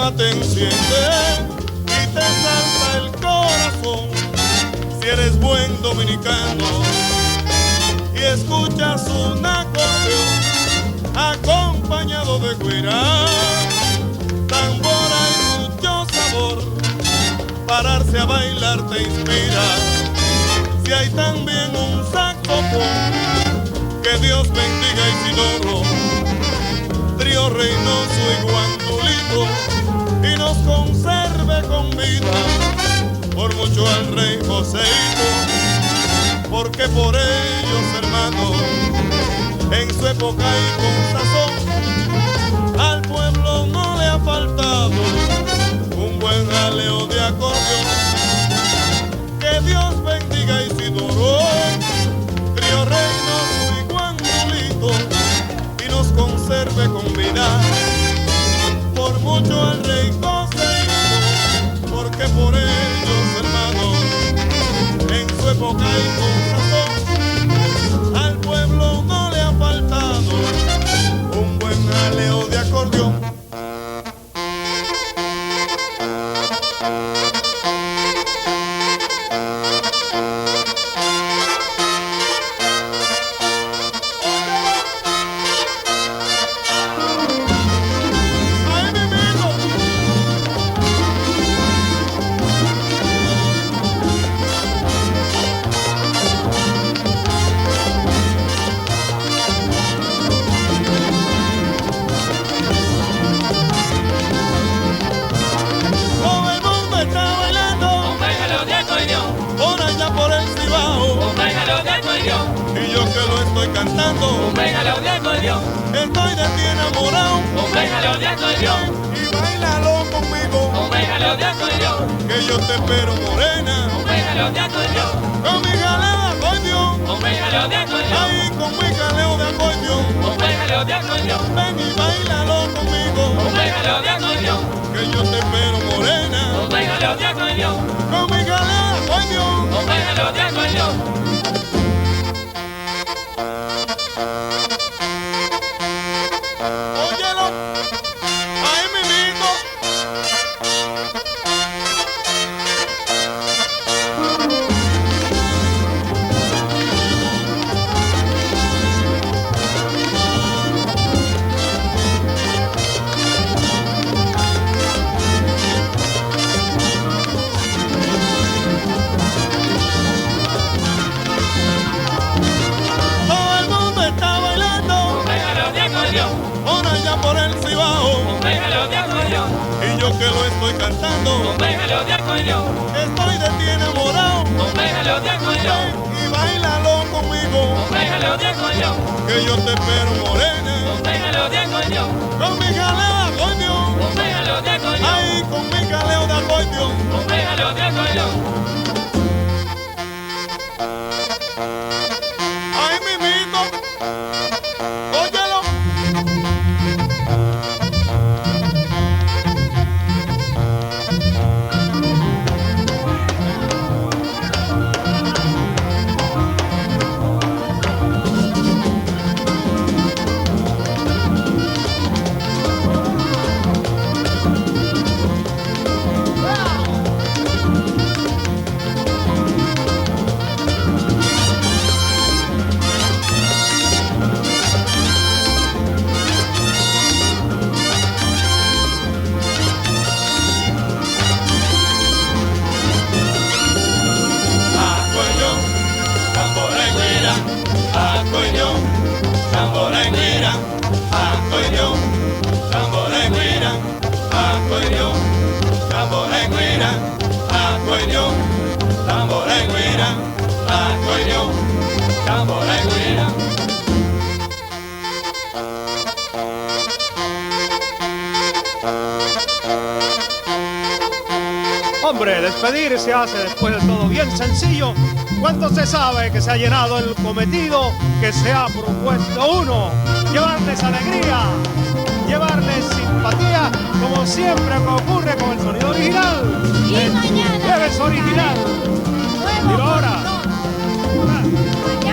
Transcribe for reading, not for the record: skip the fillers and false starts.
tema te enciende y te salta el corazón. Si eres buen dominicano y escuchas un acordeón acompañado de guirá, tambora y mucho sabor, pararse a bailar te inspira. Si hay también un saxofón, que Dios bendiga Isidoro, Trío Reynoso y Guandulito, y nos conserve con vida, por mucho al rey Joseito, porque por ellos, hermanos, en su época y con sazón, al pueblo no le ha faltado un buen jaleo de acordeón. Que Dios bendiga a Isidoro, Trío Reynoso y Guandulito, y nos conserve con vida, por mucho al rey Joseito, porque por ellos, hermanos, en su época y con sazón, al pueblo no le ha faltado un buen jaleo de acordeón. Y yo que lo estoy cantando, un buen jaleo de acordeón, estoy de ti enamorado, un buen jaleo de acordeón, y bailalo conmigo, un buen jaleo de acordeón, que yo te espero morena, un buen jaleo de acordeón, con mi jaleo de acordeón, un buen jaleo de acordeón, ahí con mi jaleo de acordeón, un buen jaleo de acordeón, ven y bailalo conmigo, un buen jaleo de acordeón, que yo te espero morena, un buen jaleo de acordeón, con mi jaleo de acordeón, un buen jaleo de acordeón. Óyelo, ahí mimito. Todo el mundo está bailando, Un buen jaleo de acordeón, por allá por el Cibao, un buen jaleo de acordeón, y yo que lo estoy cantando, un buen jaleo de acordeón, estoy de ti enamorado, un buen jaleo de acordeón, ven y bailalo conmigo, un buen jaleo de acordeón, que yo te espero morena, un buen jaleo de acordeón, con mi jaleo de acordeón, un buen jaleo de acordeón, ahí con mi jaleo de acordeón, un buen jaleo de acordeón. ahí mimito, óyelo. Acordeón, tambora y guira, acordeón, tambora y guira, acordeón, tambora y guira, acordeón, tambora y guira, acordeón, tambora y guira. Hombre, despedir se hace después de todo bien sencillo, cuando se sabe que se ha llenado el cometido que se ha propuesto uno: llevarles alegría, llevarles simpatía, como siempre ocurre con el sonido original. Y mañana Jueves original. nuevo Dilo ahora. montón.